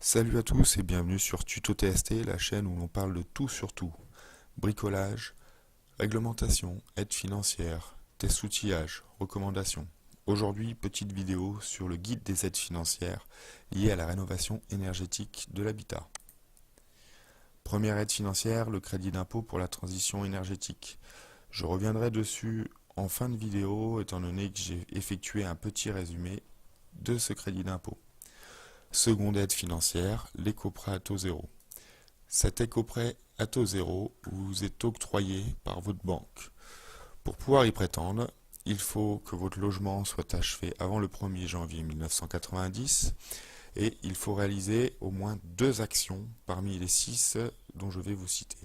Salut à tous et bienvenue sur Tuto TST, la chaîne où l'on parle de tout sur tout. Bricolage, réglementation, aide financière, test outillage, recommandations. Aujourd'hui, petite vidéo sur le guide des aides financières liées à la rénovation énergétique de l'habitat. Première aide financière, le crédit d'impôt pour la transition énergétique. Je reviendrai dessus en fin de vidéo étant donné que j'ai effectué un petit résumé de ce crédit d'impôt. Seconde aide financière, l'éco-prêt à taux zéro. Cet éco-prêt à taux zéro vous est octroyé par votre banque. Pour pouvoir y prétendre, il faut que votre logement soit achevé avant le 1er janvier 1990 et il faut réaliser au moins 2 actions parmi les 6 dont je vais vous citer.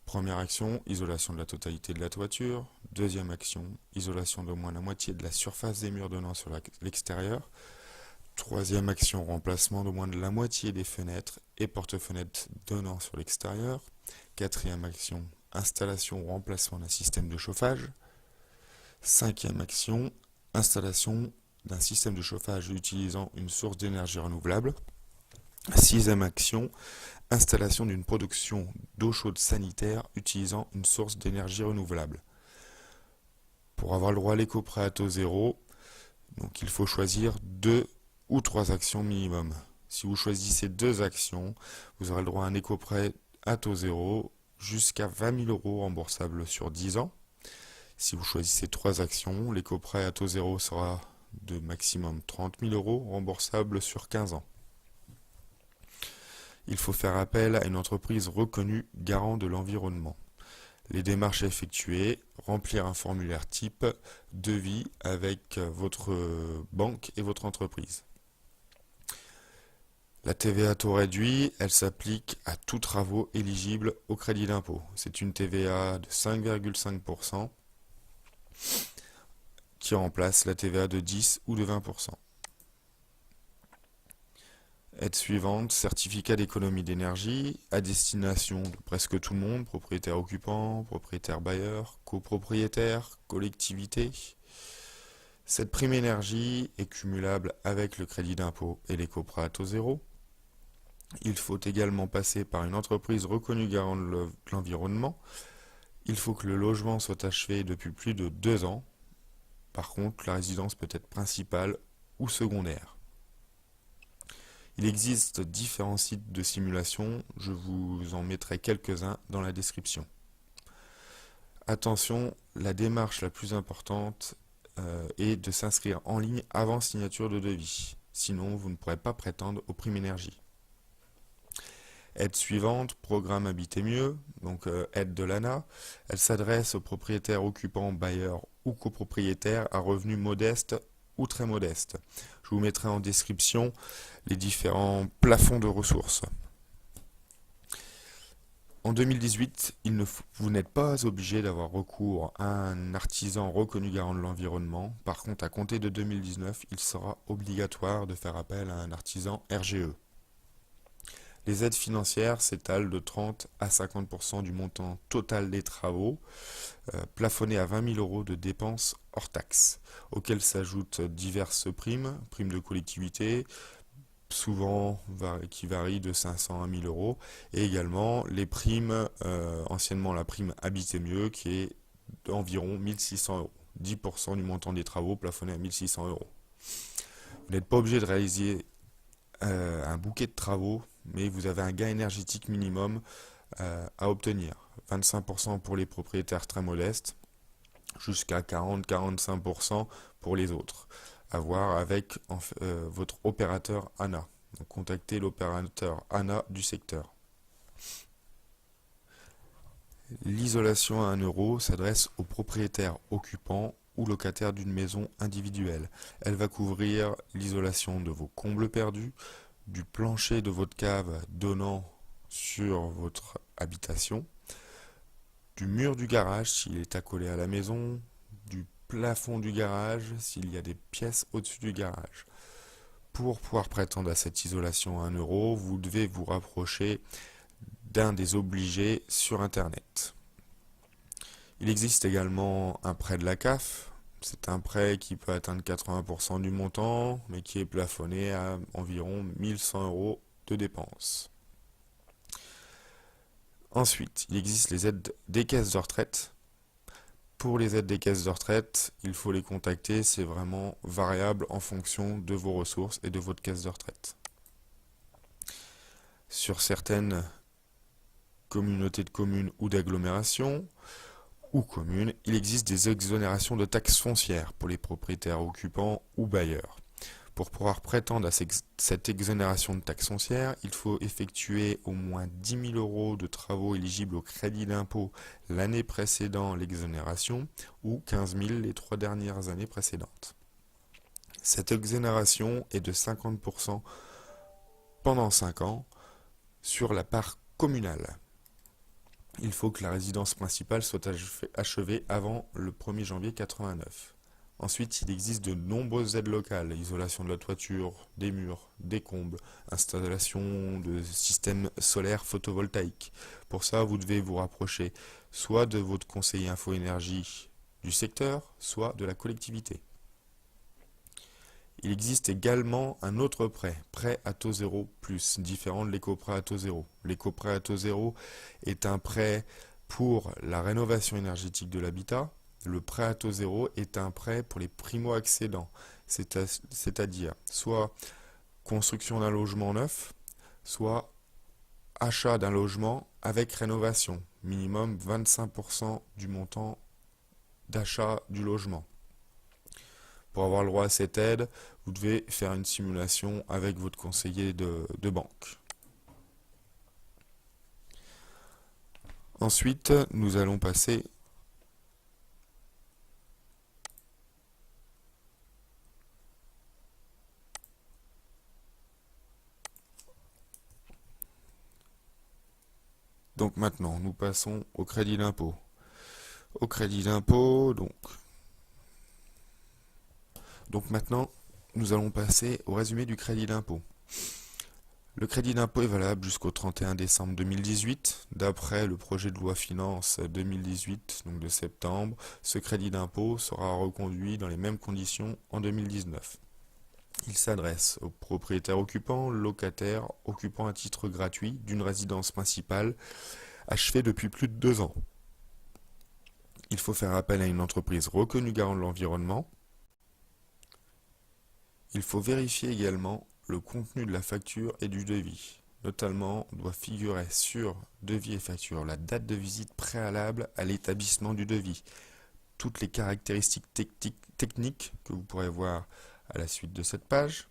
Première action, isolation de la totalité de la toiture. Deuxième action, isolation d'au moins la moitié de la surface des murs donnant sur l'extérieur. Troisième action, remplacement d'au moins de la moitié des fenêtres et porte-fenêtres donnant sur l'extérieur. Quatrième action, installation ou remplacement d'un système de chauffage. Cinquième action, installation d'un système de chauffage utilisant une source d'énergie renouvelable. Sixième action, installation d'une production d'eau chaude sanitaire utilisant une source d'énergie renouvelable. Pour avoir le droit à l'éco-prêt à taux zéro, donc il faut choisir 2 ou 3 actions minimum. Si vous choisissez 2 actions, vous aurez le droit à un éco-prêt à taux zéro jusqu'à 20 000 € remboursables sur 10 ans. Si vous choisissez 3 actions, l'éco-prêt à taux zéro sera de maximum 30 000 € remboursables sur 15 ans. Il faut faire appel à une entreprise reconnue garant de l'environnement. Les démarches à effectuer, remplir un formulaire type, devis avec votre banque et votre entreprise. La TVA taux réduit, elle s'applique à tous travaux éligibles au crédit d'impôt. C'est une TVA de 5,5% qui remplace la TVA de 10 ou de 20%. Aide suivante, certificat d'économie d'énergie, à destination de presque tout le monde, propriétaire occupant, propriétaire bailleur, copropriétaire, collectivité. Cette prime énergie est cumulable avec le crédit d'impôt et l'éco-prêt à taux zéro. Il faut également passer par une entreprise reconnue garant de l'environnement. Il faut que le logement soit achevé depuis plus de 2 ans. Par contre, la résidence peut être principale ou secondaire. Il existe différents sites de simulation, je vous en mettrai quelques-uns dans la description. Attention, la démarche la plus importante est de s'inscrire en ligne avant signature de devis. Sinon, vous ne pourrez pas prétendre aux primes énergie. Aide suivante, programme Habiter mieux, donc aide de l'ANA. Elle s'adresse aux propriétaires occupants, bailleurs ou copropriétaires à revenus modestes ou très modestes. Je vous mettrai en description les différents plafonds de ressources. En 2018, vous n'êtes pas obligé d'avoir recours à un artisan reconnu garant de l'environnement. Par contre, à compter de 2019, il sera obligatoire de faire appel à un artisan RGE. Les aides financières s'étalent de 30 à 50% du montant total des travaux, plafonnés à 20 000 € de dépenses hors taxes, auxquelles s'ajoutent diverses primes, primes de collectivité, souvent qui varient de 500 à 1000 €, et également les primes, anciennement la prime Habiter mieux, qui est d'environ 1600 €, 10% du montant des travaux plafonné à 1600 €. Vous n'êtes pas obligé de réaliser un bouquet de travaux, mais vous avez un gain énergétique minimum à obtenir. 25% pour les propriétaires très modestes, jusqu'à 40-45% pour les autres. À voir avec votre opérateur ANA. Donc contactez l'opérateur ANA du secteur. L'isolation à 1 € s'adresse aux propriétaires occupants ou locataires d'une maison individuelle. Elle va couvrir l'isolation de vos combles perdus, du plancher de votre cave donnant sur votre habitation, du mur du garage s'il est accolé à la maison, du plafond du garage s'il y a des pièces au-dessus du garage. Pour pouvoir prétendre à cette isolation à 1 €, vous devez vous rapprocher d'un des obligés sur Internet. Il existe également un prêt de la CAF. C'est un prêt qui peut atteindre 80% du montant, mais qui est plafonné à environ 1100 € de dépenses. Ensuite, il existe les aides des caisses de retraite. Pour les aides des caisses de retraite, il faut les contacter, c'est vraiment variable en fonction de vos ressources et de votre caisse de retraite. Sur certaines communautés de communes ou d'agglomérations ou communes, il existe des exonérations de taxes foncières pour les propriétaires occupants ou bailleurs. Pour pouvoir prétendre à cette exonération de taxes foncières, il faut effectuer au moins 10 000 € de travaux éligibles au crédit d'impôt l'année précédant l'exonération ou 15 000 les 3 dernières années précédentes. Cette exonération est de 50% pendant 5 ans sur la part communale. Il faut que la résidence principale soit achevée avant le 1er janvier 1989. Ensuite, il existe de nombreuses aides locales, isolation de la toiture, des murs, des combles, installation de systèmes solaires photovoltaïques. Pour ça, vous devez vous rapprocher soit de votre conseiller info-énergie du secteur, soit de la collectivité. Il existe également un autre prêt à taux zéro plus, différent de l'éco-prêt à taux zéro. L'éco-prêt à taux zéro est un prêt pour la rénovation énergétique de l'habitat. Le prêt à taux zéro est un prêt pour les primo-accédants, c'est-à-dire soit construction d'un logement neuf, soit achat d'un logement avec rénovation, minimum 25% du montant d'achat du logement. Pour avoir le droit à cette aide, vous devez faire une simulation avec votre conseiller de banque. Ensuite, nous allons passer donc maintenant, nous passons au crédit d'impôt. Au crédit d'impôt, donc maintenant, nous allons passer au résumé du crédit d'impôt. Le crédit d'impôt est valable jusqu'au 31 décembre 2018. D'après le projet de loi finance 2018, donc de septembre, ce crédit d'impôt sera reconduit dans les mêmes conditions en 2019. Il s'adresse aux propriétaires occupants, locataires, occupants à titre gratuit d'une résidence principale achevée depuis plus de 2 ans. Il faut faire appel à une entreprise reconnue garant de l'environnement. Il faut vérifier également le contenu de la facture et du devis. Notamment, doit figurer sur devis et facture la date de visite préalable à l'établissement du devis, toutes les caractéristiques techniques que vous pourrez voir à la suite de cette page,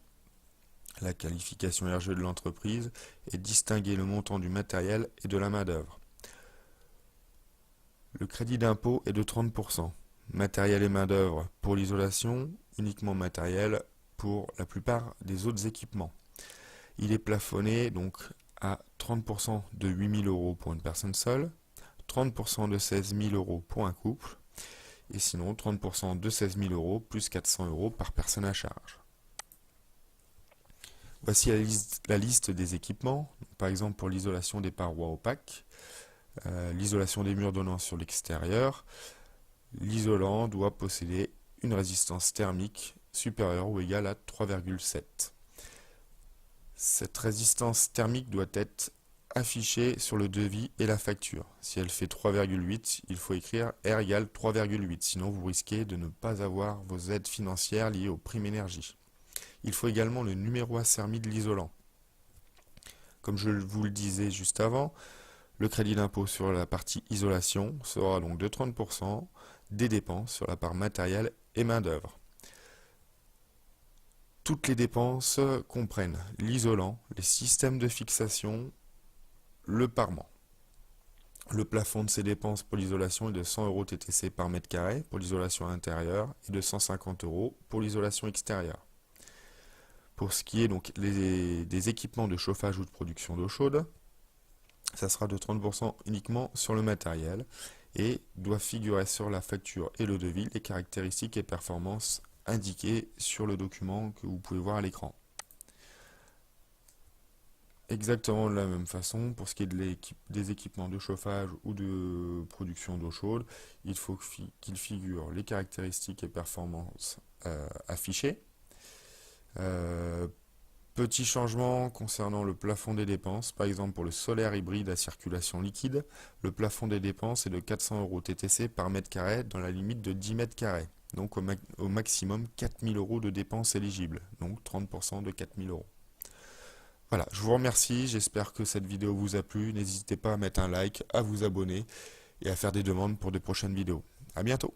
la qualification RGE de l'entreprise et distinguer le montant du matériel et de la main-d'œuvre. Le crédit d'impôt est de 30%. Matériel et main-d'œuvre pour l'isolation, uniquement matériel pour la plupart des autres équipements. Il est plafonné donc à 30% de 8 000 € pour une personne seule, 30% de 16 000 € pour un couple, et sinon 30% de 16 000 € plus 400 € par personne à charge. Voici la liste des équipements, par exemple pour l'isolation des parois opaques, l'isolation des murs donnant sur l'extérieur. L'isolant doit posséder une résistance thermique supérieure ou égale à 3,7. Cette résistance thermique doit être affichée sur le devis et la facture. Si elle fait 3,8, il faut écrire R égale 3,8, sinon vous risquez de ne pas avoir vos aides financières liées aux primes énergie. Il faut également le numéro ACERMI de l'isolant. Comme je vous le disais juste avant, le crédit d'impôt sur la partie isolation sera donc de 30%, des dépenses sur la part matérielle et main-d'œuvre. Toutes les dépenses comprennent l'isolant, les systèmes de fixation, le parement. Le plafond de ces dépenses pour l'isolation est de 100 € TTC par mètre carré pour l'isolation intérieure et de 150 € pour l'isolation extérieure. Pour ce qui est donc des équipements de chauffage ou de production d'eau chaude, ça sera de 30% uniquement sur le matériel et doit figurer sur la facture et le devis les caractéristiques et performances indiquées sur le document que vous pouvez voir à l'écran. Exactement de la même façon, pour ce qui est des équipements de chauffage ou de production d'eau chaude, il faut qu'il figure les caractéristiques et performances affichées. Petit changement concernant le plafond des dépenses. Par exemple, pour le solaire hybride à circulation liquide, le plafond des dépenses est de 400 euros TTC par mètre carré dans la limite de 10 mètres carrés. Donc au maximum 4000 euros de dépenses éligibles. Donc 30% de 4000 euros. Voilà, je vous remercie. J'espère que cette vidéo vous a plu. N'hésitez pas à mettre un like, à vous abonner et à faire des demandes pour de prochaines vidéos. À bientôt!